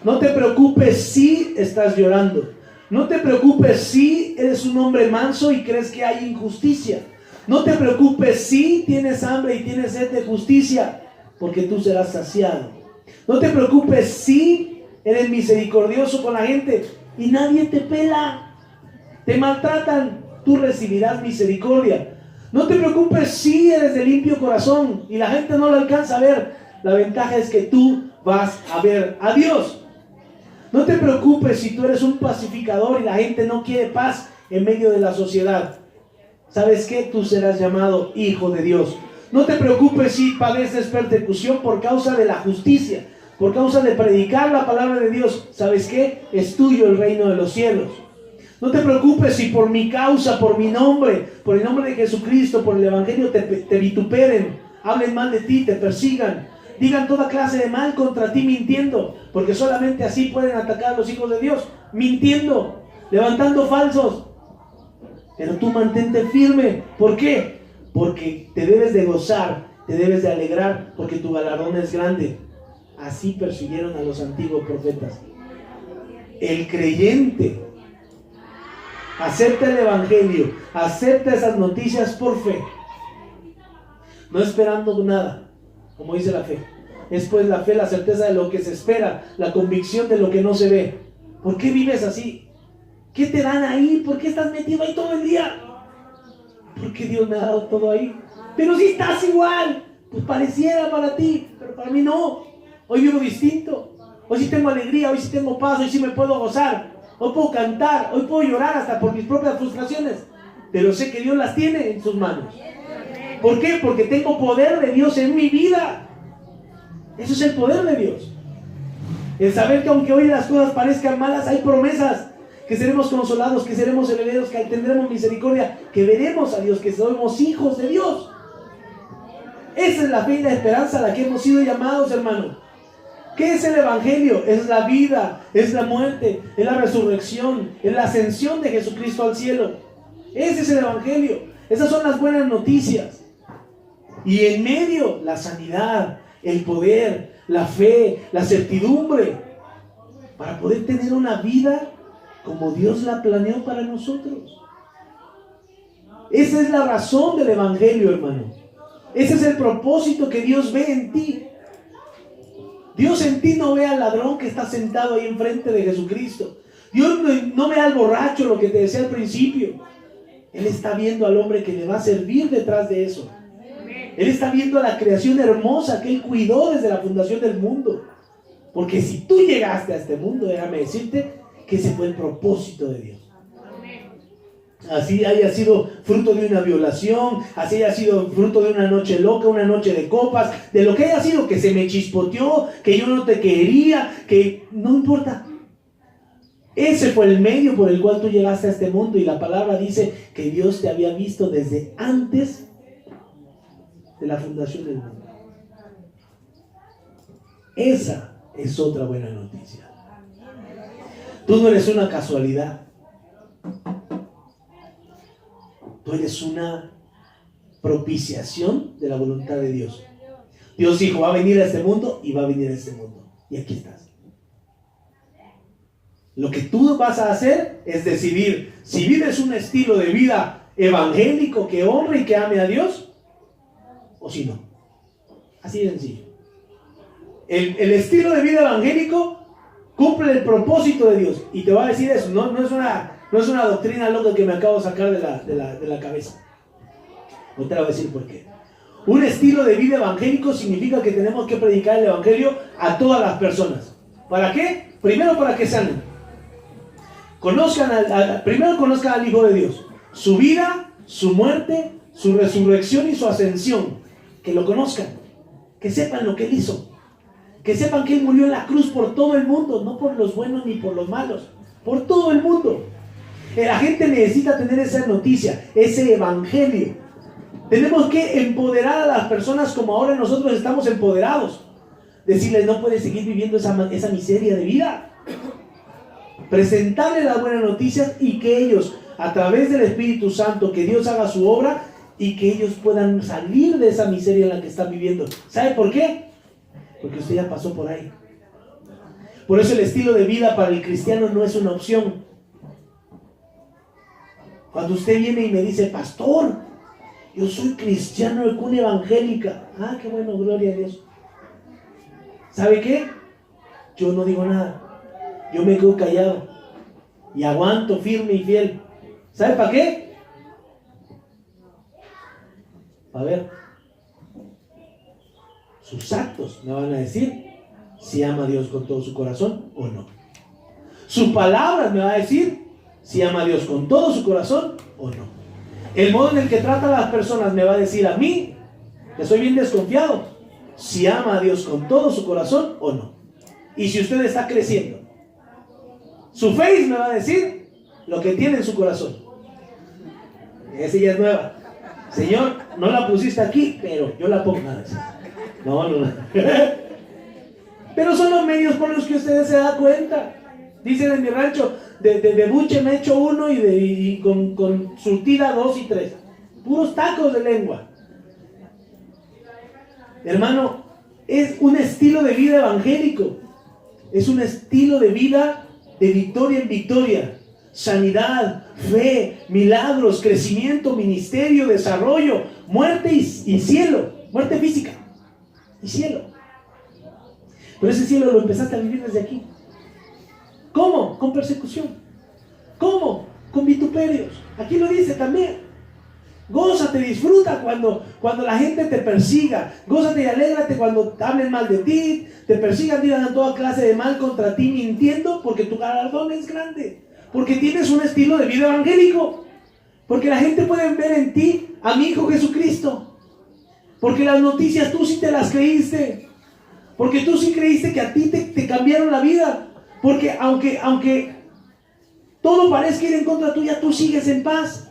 No te preocupes si estás llorando. No te preocupes si eres un hombre manso y crees que hay injusticia. No te preocupes si tienes hambre y tienes sed de justicia, porque tú serás saciado. No te preocupes si eres misericordioso con la gente y nadie te pela, te maltratan, tú recibirás misericordia. No te preocupes si eres de limpio corazón y la gente no lo alcanza a ver. La ventaja es que tú vas a ver a Dios. No te preocupes si tú eres un pacificador y la gente no quiere paz en medio de la sociedad. ¿Sabes qué? Tú serás llamado hijo de Dios. No te preocupes si padeces persecución por causa de la justicia, por causa de predicar la palabra de Dios. ¿Sabes qué? Es tuyo el reino de los cielos. No te preocupes si por mi causa, por mi nombre, por el nombre de Jesucristo, por el evangelio te vituperen, hablen mal de ti, te persigan, digan toda clase de mal contra ti mintiendo, porque solamente así pueden atacar a los hijos de Dios, mintiendo, levantando falsos. Pero tú mantente firme. ¿Por qué? Porque te debes de gozar, te debes de alegrar, porque tu galardón es grande. Así persiguieron a los antiguos profetas. El creyente acepta el evangelio, acepta esas noticias por fe, no esperando nada, como dice la fe. Es pues la fe, la certeza de lo que se espera, la convicción de lo que no se ve. ¿Por qué vives así? ¿Qué te dan ahí? ¿Por qué estás metido ahí todo el día? Porque Dios me ha dado todo ahí. Pero si estás igual, pues pareciera para ti, pero para mí no. Hoy vivo distinto. Hoy sí tengo alegría, hoy sí tengo paz, hoy sí me puedo gozar. Hoy puedo cantar, hoy puedo llorar hasta por mis propias frustraciones. Pero sé que Dios las tiene en sus manos. ¿Por qué? Porque tengo poder de Dios en mi vida. Eso es el poder de Dios. El saber que aunque hoy las cosas parezcan malas, hay promesas. Que seremos consolados, que seremos herederos, que tendremos misericordia, que veremos a Dios, que somos hijos de Dios. Esa es la fe y la esperanza a la que hemos sido llamados, hermano. ¿Qué es el evangelio? Es la vida, es la muerte, es la resurrección, es la ascensión de Jesucristo al cielo. Ese es el evangelio. Esas son las buenas noticias. Y en medio, la sanidad, el poder, la fe, la certidumbre, para poder tener una vida como Dios la planeó para nosotros. Esa es la razón del Evangelio, hermano. Ese es el propósito que Dios ve en ti. Dios en ti no ve al ladrón que está sentado ahí enfrente de Jesucristo. Dios no ve al borracho, lo que te decía al principio. Él está viendo al hombre que le va a servir detrás de eso. Él está viendo a la creación hermosa que Él cuidó desde la fundación del mundo. Porque si tú llegaste a este mundo, déjame decirte que ese fue el propósito de Dios. Así haya sido fruto de una violación, así haya sido fruto de una noche loca, una noche de copas, de lo que haya sido, que se me chispoteó, que yo no te quería, que no importa. Ese fue el medio por el cual tú llegaste a este mundo, y la palabra dice que Dios te había visto desde antes de la fundación del mundo. Esa es otra buena noticia. Tú no eres una casualidad. Tú eres una propiciación de la voluntad de Dios. Dios dijo, va a venir a este mundo y va a venir a este mundo. Y aquí estás. Lo que tú vas a hacer es decidir si vives un estilo de vida evangélico que honre y que ame a Dios, o si no. Así de sencillo. El estilo de vida evangélico cumple el propósito de Dios. Y te voy a decir eso, no es una doctrina loca que me acabo de sacar de la cabeza. No te la voy a decir por qué. Un estilo de vida evangélico significa que tenemos que predicar el evangelio a todas las personas. ¿Para qué? Primero para que sanen. Primero conozcan al Hijo de Dios. Su vida, su muerte, su resurrección y su ascensión. Que lo conozcan. Que sepan lo que Él hizo. Que sepan que Él murió en la cruz por todo el mundo. No por los buenos ni por los malos. Por todo el mundo. La gente necesita tener esa noticia, ese evangelio. Tenemos que empoderar a las personas como ahora nosotros estamos empoderados. Decirles, no puedes seguir viviendo esa miseria de vida. Presentarles las buenas noticias y que ellos, a través del Espíritu Santo, que Dios haga su obra y que ellos puedan salir de esa miseria en la que están viviendo. ¿Sabe por qué? Porque usted ya pasó por ahí. Por eso el estilo de vida para el cristiano no es una opción. Cuando usted viene y me dice, pastor, yo soy cristiano de cuna evangélica. Ah, qué bueno, gloria a Dios. ¿Sabe qué? Yo no digo nada. Yo me quedo callado. Y aguanto firme y fiel. ¿Sabe para qué? A ver. Sus actos me van a decir si ama a Dios con todo su corazón o no. Sus palabras me va a decir si ama a Dios con todo su corazón o no. El modo en el que trata a las personas me va a decir a mí, que soy bien desconfiado, si ama a Dios con todo su corazón o no. Y si usted está creciendo. Su face me va a decir lo que tiene en su corazón. Esa ya es nueva. Señor, no la pusiste aquí, pero yo la pongo. No. Pero son los medios por los que ustedes se dan cuenta. Dicen en mi rancho, de buche me echo uno y con surtida 2 y 3. Puros tacos de lengua. Hermano, es un estilo de vida evangélico. Es un estilo de vida de victoria en victoria. Sanidad, fe, milagros, crecimiento, ministerio, desarrollo, muerte y cielo. Muerte física y cielo. Pero ese cielo lo empezaste a vivir desde aquí. ¿Cómo? Con persecución. ¿Cómo? Con vituperios. Aquí lo dice también. Gózate, disfruta cuando la gente te persiga. Gózate y alégrate cuando hablen mal de ti, te persigan, digan toda clase de mal contra ti mintiendo, porque tu galardón es grande. Porque tienes un estilo de vida evangélico. Porque la gente puede ver en ti a mi Hijo Jesucristo. Porque las noticias tú sí te las creíste. Porque tú sí creíste que a ti te cambiaron la vida. Porque aunque todo parezca ir en contra tuya, tú sigues en paz.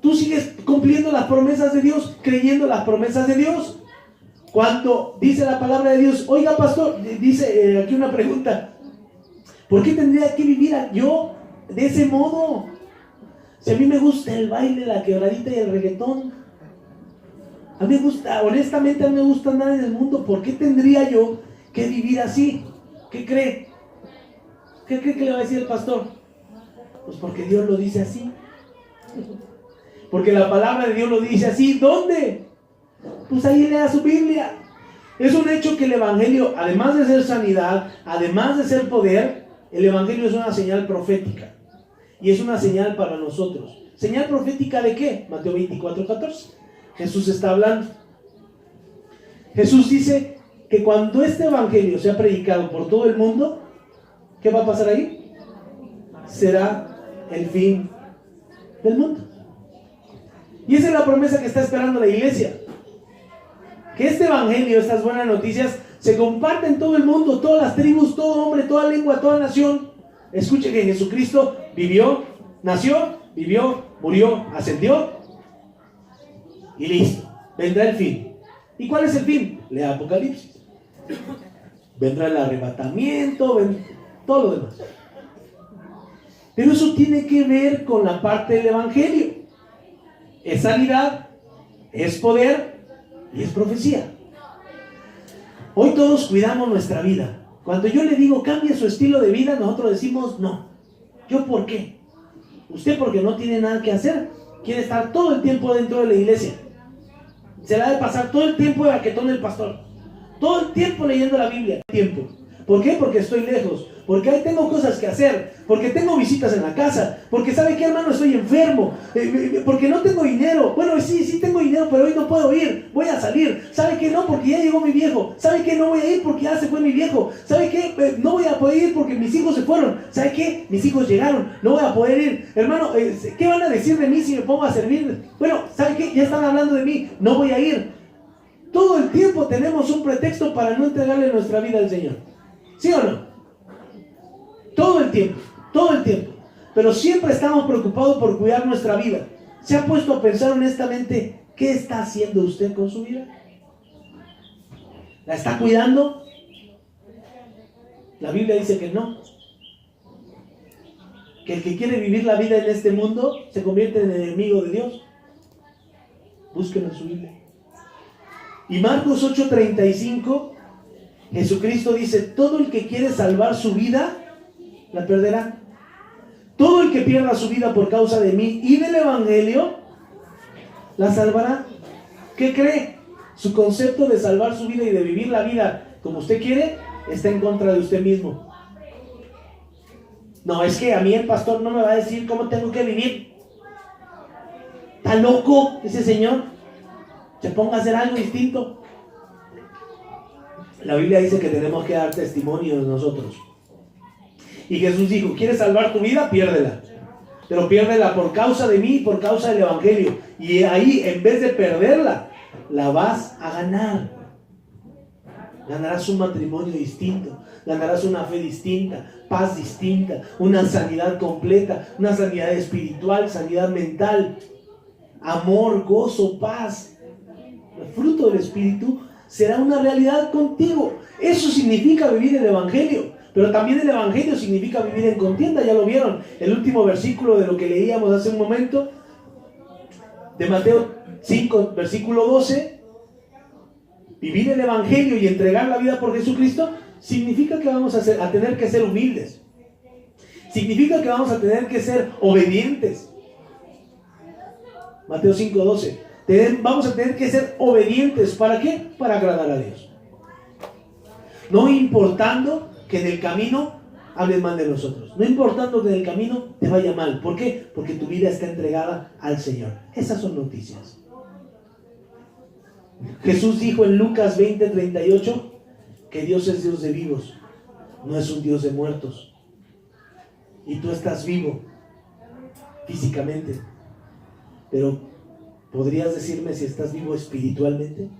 Tú sigues cumpliendo las promesas de Dios, creyendo las promesas de Dios. Cuando dice la palabra de Dios, oiga pastor, dice aquí una pregunta, ¿por qué tendría que vivir yo de ese modo? Si a mí me gusta el baile, la quebradita y el reggaetón. A mí me gusta, honestamente, a mí me gusta andar en el mundo. ¿Por qué tendría yo que vivir así? ¿Qué cree? ¿Qué cree que le va a decir el pastor? Pues porque Dios lo dice así. Porque la palabra de Dios lo dice así. ¿Dónde? Pues ahí lea su Biblia. Es un hecho que el Evangelio, además de ser sanidad, además de ser poder, el Evangelio es una señal profética. Y es una señal para nosotros. ¿Señal profética de qué? Mateo 24:14. Jesús está hablando. Jesús dice que cuando este Evangelio sea predicado por todo el mundo, ¿qué va a pasar ahí? Será el fin del mundo. Y esa es la promesa que está esperando la iglesia. Que este Evangelio, estas buenas noticias, se comparten en todo el mundo, todas las tribus, todo hombre, toda lengua, toda nación. Escuche que Jesucristo vivió, nació, vivió, murió, ascendió y listo. Vendrá el fin. ¿Y cuál es el fin? Lea Apocalipsis. Vendrá el arrebatamiento, todo lo demás. Pero eso tiene que ver con la parte del Evangelio. Es sanidad, es poder y es profecía. Hoy todos cuidamos nuestra vida. Cuando yo le digo cambie su estilo de vida, nosotros decimos no. ¿Yo por qué? Usted porque no tiene nada que hacer. Quiere estar todo el tiempo dentro de la iglesia. Se la ha de pasar todo el tiempo de baquetón del pastor. Todo el tiempo leyendo la Biblia. ¿Por qué? Porque estoy lejos. Porque ahí tengo cosas que hacer. Porque tengo visitas en la casa. Porque ¿sabe qué, hermano? Estoy enfermo. Porque no tengo dinero. Bueno, sí tengo dinero, pero hoy no puedo ir. Voy a salir. ¿Sabe qué? No, porque ya llegó mi viejo. ¿Sabe qué? No voy a ir porque ya se fue mi viejo. ¿Sabe qué? No voy a poder ir porque mis hijos se fueron. ¿Sabe qué? Mis hijos llegaron. No voy a poder ir. Hermano, ¿qué van a decir de mí si me pongo a servir? Bueno, ¿sabe qué? Ya están hablando de mí. No voy a ir. Todo el tiempo tenemos un pretexto para no entregarle nuestra vida al Señor. ¿Sí o no? Todo el tiempo. Pero siempre estamos preocupados por cuidar nuestra vida. ¿Se ha puesto a pensar honestamente qué está haciendo usted con su vida? ¿La está cuidando? La Biblia dice que no. Que el que quiere vivir la vida en este mundo se convierte en enemigo de Dios. Búsquenlo en su Biblia. Y Marcos 8:35, Jesucristo dice, todo el que quiere salvar su vida, la perderá. Todo el que pierda su vida por causa de mí y del Evangelio, la salvará. ¿Qué cree? Su concepto de salvar su vida y de vivir la vida como usted quiere, está en contra de usted mismo. No, es que a mí el pastor no me va a decir cómo tengo que vivir. ¿Está loco ese señor? Se ponga a hacer algo distinto. La Biblia dice que tenemos que dar testimonio de nosotros. Y Jesús dijo, ¿quieres salvar tu vida? Piérdela. Pero piérdela por causa de mí y por causa del Evangelio. Y ahí, en vez de perderla, la vas a ganar. Ganarás un matrimonio distinto. Ganarás una fe distinta, paz distinta, una sanidad completa, una sanidad espiritual, sanidad mental, amor, gozo, paz. El fruto del Espíritu será una realidad contigo. Eso significa vivir el Evangelio. Pero también el Evangelio significa vivir en contienda. Ya lo vieron. El último versículo de lo que leíamos hace un momento, de Mateo 5, versículo 12. Vivir el Evangelio y entregar la vida por Jesucristo significa que vamos a tener que ser humildes. Significa que vamos a tener que ser obedientes. Mateo 5, 12. Vamos a tener que ser obedientes. ¿Para qué? Para agradar a Dios. No importando que en el camino hablen mal de nosotros. No importando que en el camino te vaya mal. ¿Por qué? Porque tu vida está entregada al Señor. Esas son noticias. Jesús dijo en Lucas 20:38 que Dios es Dios de vivos, no es un Dios de muertos. Y tú estás vivo físicamente, pero ¿podrías decirme si estás vivo espiritualmente?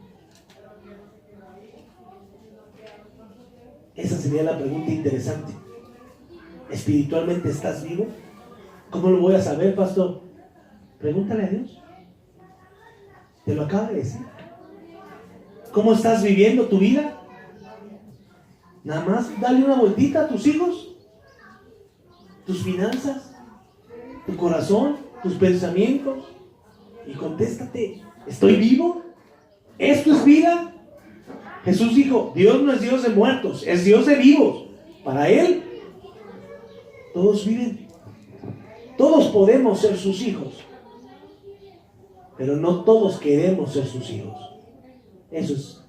Esa sería la pregunta interesante. ¿Espiritualmente estás vivo? ¿Cómo lo voy a saber, pastor? Pregúntale a Dios. Te lo acaba de decir. ¿Cómo estás viviendo tu vida? Nada más dale una vueltita a tus hijos, tus finanzas, tu corazón, tus pensamientos y contéstate, ¿estoy vivo? ¿Esto es vida? Jesús dijo, Dios no es Dios de muertos, es Dios de vivos. Para Él, todos viven. Todos podemos ser sus hijos, pero no todos queremos ser sus hijos. Eso es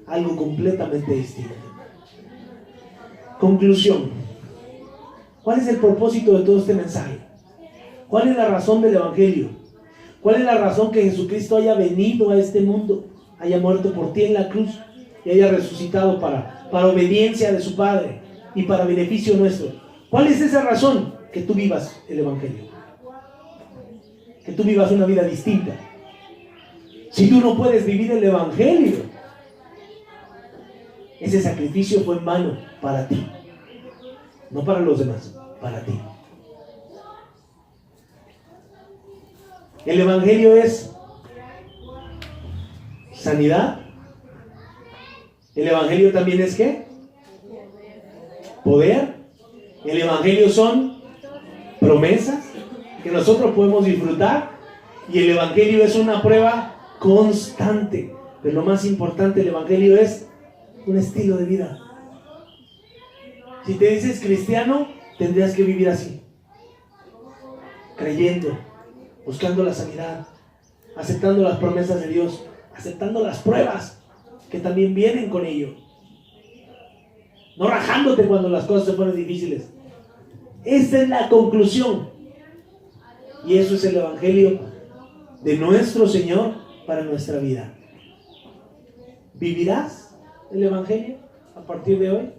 algo completamente distinto. Conclusión. ¿Cuál es el propósito de todo este mensaje? ¿Cuál es la razón del Evangelio? ¿Cuál es la razón que Jesucristo haya venido a este mundo, haya muerto por ti en la cruz y haya resucitado para obediencia de su Padre y para beneficio nuestro? ¿Cuál es esa razón? Que tú vivas el Evangelio, que tú vivas una vida distinta. Si tú no puedes vivir el Evangelio, ese sacrificio fue en vano para ti, no para los demás, para ti. El Evangelio es sanidad. El Evangelio también es ¿qué? Poder. El Evangelio son promesas que nosotros podemos disfrutar. Y el Evangelio es una prueba constante. Pero lo más importante, el Evangelio es un estilo de vida. Si te dices cristiano, tendrías que vivir así, creyendo, buscando la sanidad, aceptando las promesas de Dios, aceptando las pruebas que también vienen con ello, no rajándote cuando las cosas se ponen difíciles. Esa es la conclusión, y eso es el Evangelio de nuestro Señor para nuestra vida. ¿Vivirás el Evangelio a partir de hoy?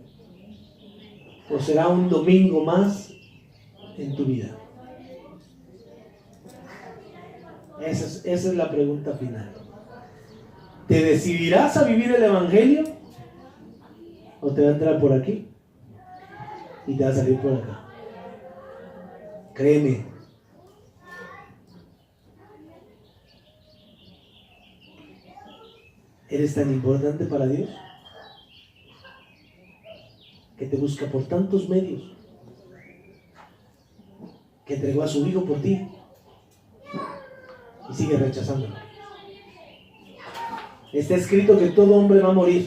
¿O será un domingo más en tu vida? Esa es la pregunta final. ¿Te decidirás a vivir el Evangelio? ¿O te va a entrar por aquí y te va a salir por acá? Créeme. ¿Eres tan importante para Dios que te busca por tantos medios, que entregó a su Hijo por ti y sigue rechazándolo? Está escrito que todo hombre va a morir.